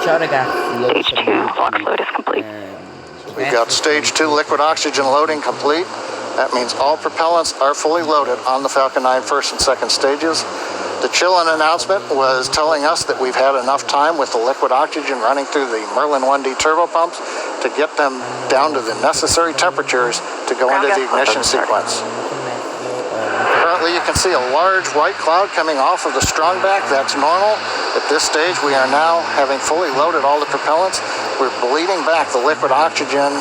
Ciao ragazzi, Stage 2 box load is complete. We've got stage 2 liquid oxygen loading complete. That means all propellants are fully loaded on the Falcon 9 first and second stages. The chill-in announcement was telling us that we've had enough time with the liquid oxygen running through the Merlin 1D turbopumps to get them down to the necessary temperatures to go into the ignition sequence. Currently you can see a large white cloud coming off of the strongback. That's normal. At this stage we are now having fully loaded all the propellants. We're bleeding back the liquid oxygen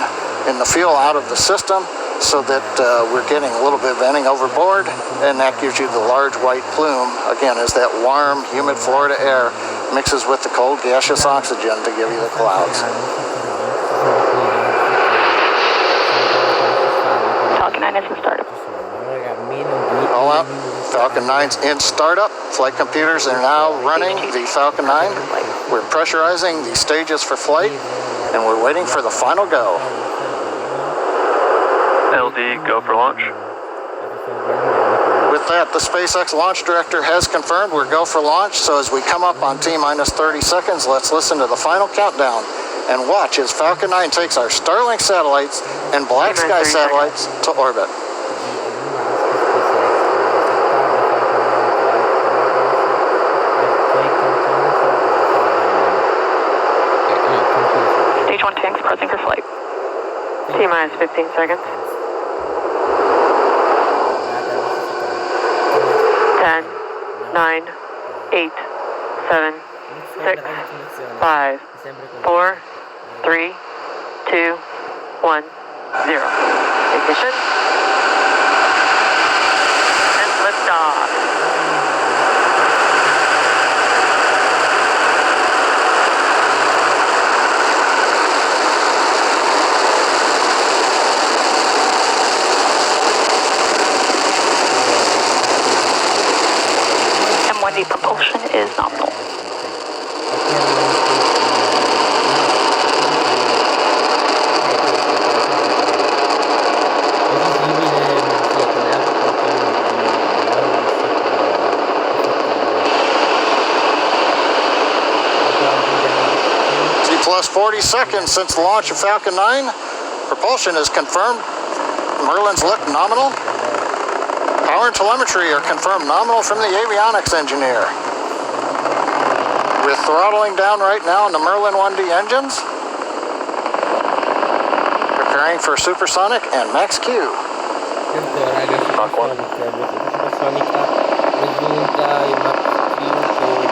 in the fuel out of the system so that we're getting a little bit of venting overboard, and that gives you the large white plume. Again, as that warm, humid Florida air mixes with the cold gaseous oxygen to give you the clouds. Falcon 9 is in startup. All out. Falcon 9's in startup. Flight computers are now running the Falcon 9. We're pressurizing the stages for flight, and we're waiting for the final go. LD, go for launch. With that, the SpaceX launch director has confirmed we're go for launch. So as we come up on T-minus 30 seconds, let's listen to the final countdown and watch as Falcon 9 takes our Starlink satellites and Black Sky satellites to orbit. Stage 1 tanks closing for flight. T-minus 15 seconds. 10, 9, 8, 7, 6, 5, 4, 3, 2, 1, 0. Ignition. And liftoff. M1D propulsion is nominal. Plus 40 seconds since the launch of Falcon 9. Propulsion is confirmed. Merlins look nominal. Power and telemetry are confirmed nominal from the avionics engineer. We're throttling down right now on the Merlin 1D engines. Preparing for supersonic and max Q. Mach 1.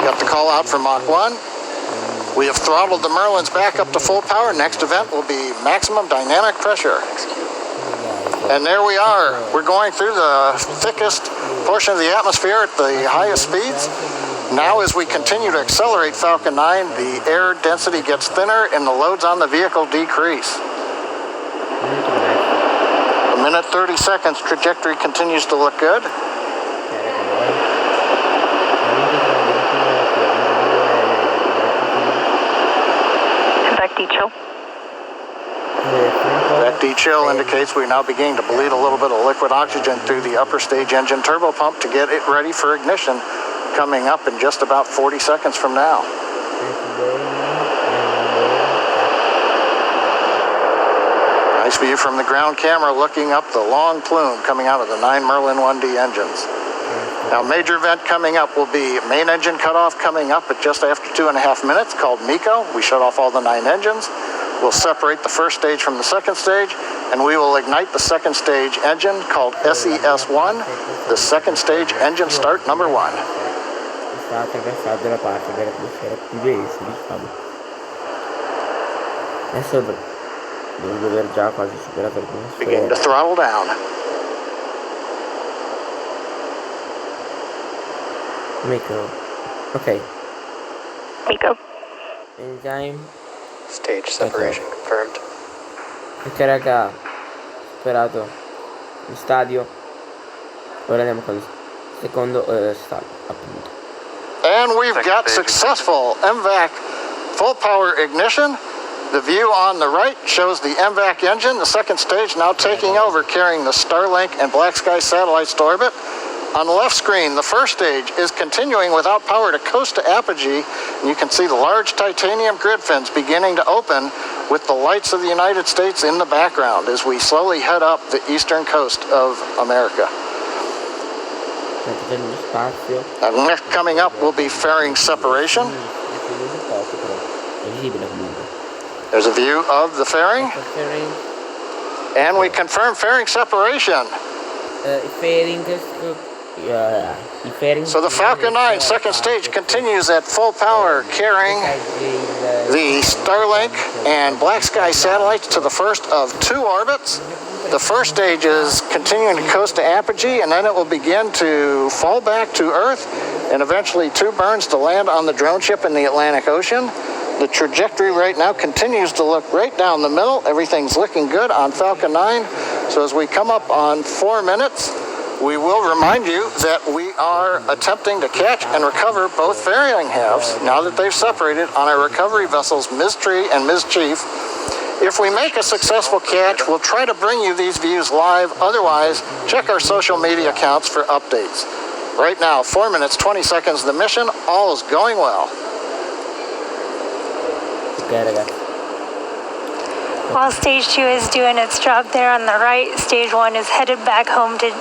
Got the call out for Mach 1. We have throttled the Merlins back up to full power. Next event will be maximum dynamic pressure. And there we are. We're going through the thickest portion of the atmosphere at the highest speeds. Now as we continue to accelerate Falcon 9, the air density gets thinner and the loads on the vehicle decrease. A minute 30 seconds, trajectory continues to look good. Dechill. That dechill indicates we're now beginning to bleed a little bit of liquid oxygen through the upper stage engine turbopump to get it ready for ignition, coming up in just about 40 seconds from now. Nice view from the ground camera looking up the long plume coming out of the 9 Merlin 1D engines. Now, major event coming up will be main engine cutoff coming up at just after 2.5 minutes called MECO. We shut off all the 9 engines. We'll separate the first stage from the second stage, and we will ignite the second stage engine called SES-1, the second stage engine start number 1. Begin to throttle down. MECO. Ok. MECO. Engine. Stage separation confirmed. Ok raga, superato il stadio. Ora andiamo con il secondo stadio, appunto. And we've got successful MVAC full power ignition. The view on the right shows the MVAC engine, the second stage now taking over, carrying the Starlink and Black Sky satellites to orbit. On the left screen, the first stage is continuing without power to coast to apogee, and you can see the large titanium grid fins beginning to open with the lights of the United States in the background as we slowly head up the eastern coast of America. Nello spazio. Next coming up will be fairing separation. È visibile comunque. There's a view of the fairing, Fairing. and we confirm fairing separation. I fairing. So the Falcon 9 second stage continues at full power, carrying the Starlink and Black Sky satellites to the first of 2 orbits. The first stage is continuing to coast to apogee, and then it will begin to fall back to Earth, and eventually 2 burns to land on the drone ship in the Atlantic Ocean. The trajectory right now continues to look right down the middle. Everything's looking good on Falcon 9. So as we come up on 4 minutes, we will remind you that we are attempting to catch and recover both fairing halves now that they've separated on our recovery vessels Ms. Tree and Ms. Chief. If we make a successful catch, we'll try to bring you these views live. Otherwise, check our social media accounts for updates. Right now, 4 minutes, 20 seconds of the mission. All is going well. Ok ragazzi. While stage 2 is doing its job there on the right, stage 1 is headed back home to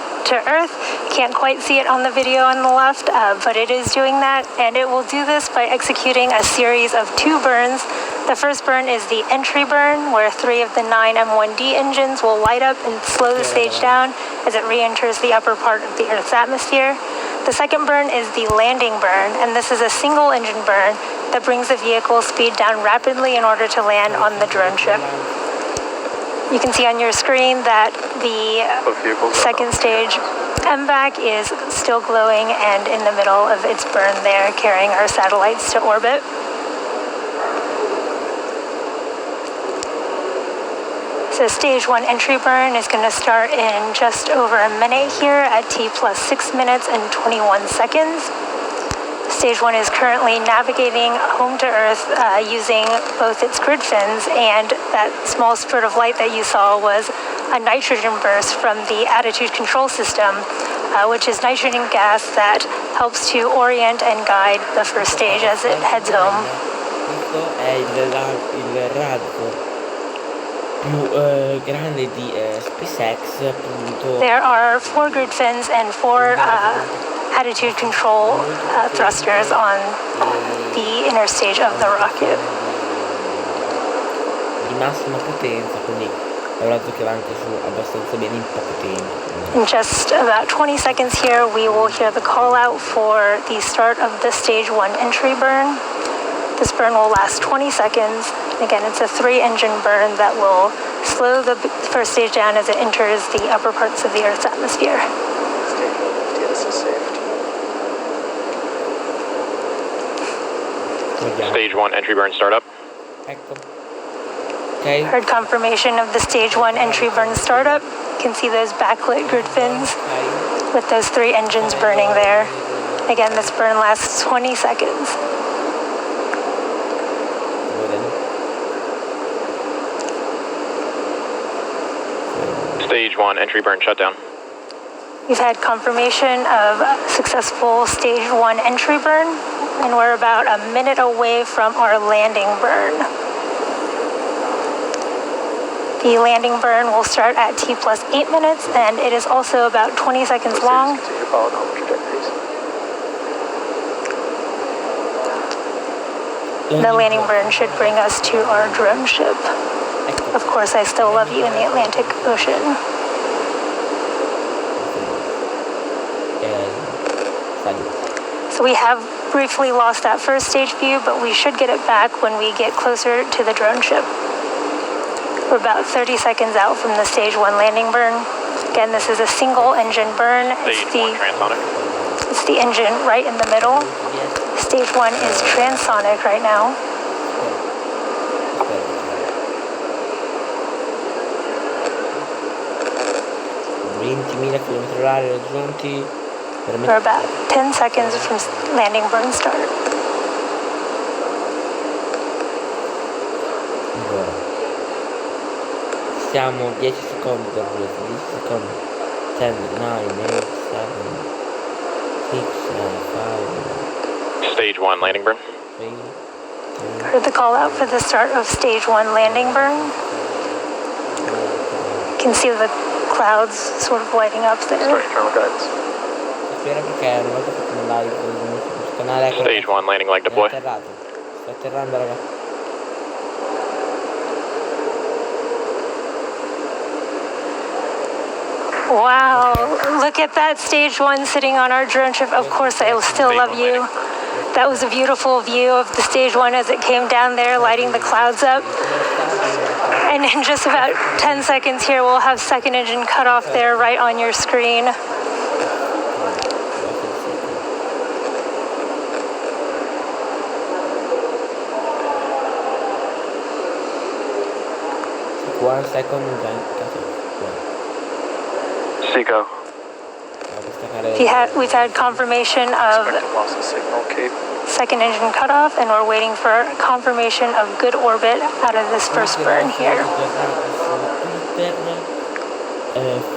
Earth. Can't quite see it on the video on the left, but it is doing that, and it will do this by executing a series of 2 burns. The first burn is the entry burn, where 3 of the 9 M1D engines will light up and slow the stage down as it re-enters the upper part of the Earth's atmosphere. The second burn is the landing burn, and this is a single engine burn that brings the vehicle speed down rapidly in order to land on the drone ship. You can see on your screen that the second stage MVAC is still glowing and in the middle of its burn there, carrying our satellites to orbit. So stage 1 entry burn is going to start in just over a minute here at T plus 6 minutes and 21 seconds. Stage 1 is currently navigating home to Earth using both its grid fins, and that small spurt of light that you saw was a nitrogen burst from the attitude control system, which is nitrogen gas that helps to orient and guide the first stage as it heads home. Questo è il razzo più grande di SpaceX, appunto. There are 4 grid fins and 4 attitude control thrusters on the inner stage of the rocket. Di massima potenza, quindi è un razzo che va anche su abbastanza bene in poco tempo. In just about 20 seconds here, we will hear the call out for the start of the stage 1 entry burn. This burn will last 20 seconds. Again, it's a 3-engine burn that will slow the first stage down as it enters the upper parts of the Earth's atmosphere. Stage 1 entry burn startup. Ecco. Ok. Heard confirmation of the stage 1 entry burn startup. You can see those backlit grid fins with those 3 engines burning there. Again, this burn lasts 20 seconds. Stage 1 entry burn shutdown. We've had confirmation of successful stage 1 entry burn, and we're about a minute away from our landing burn. The landing burn will start at T plus 8 minutes, and it is also about 20 seconds long. The landing burn should bring us to our drone ship. Of course, I still love you in the Atlantic Ocean. So we have briefly lost that first stage view, but we should get it back when we get closer to the drone ship. We're about 30 seconds out from the stage 1 landing burn. Again, this is a single engine burn. Stage 1 transonic. It's the engine right in the middle. Stage 1 is transonic right now. 20.000 km/h raggiunti. We're about 10 seconds from landing burn start. Allora. Siamo 10 secondi da questo, 10 secondi. 10, 9, 8, 7, Stage 1 landing burn. Heard the call out for the start of stage 1 landing burn. You can see the clouds sort of lighting up there. Internal guidance. Spera perché una volta fatto un live sul canale. Ecco, Stage 1 landing leg deploy. È atterrato. Sta atterrando, raga. Wow, look at that stage 1 sitting on our drone ship. Of course, I will still love you. That was a beautiful view of the stage 1 as it came down there, lighting the clouds up. And in just about 10 seconds here, we'll have second engine cut off there right on your screen. One second giant Seco. We've had confirmation of Loss of signal, Cape. second engine cutoff, and we're waiting for confirmation of good orbit out of this first burn here.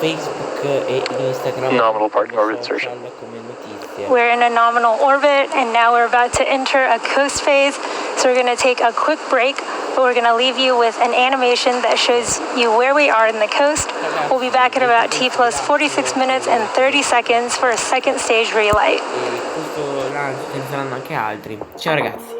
Facebook e Instagram. Nominal parking orbit insertion. Come notizie. We're in a nominal orbit, and now we're about to enter a coast phase. So we're going to take a quick break, but we're going to leave you with an animation that shows you where we are in the coast. We'll be back at about T plus 46 minutes and 30 seconds for a second stage relight. E questo lancio ce ne saranno anche altri. Ciao ragazzi.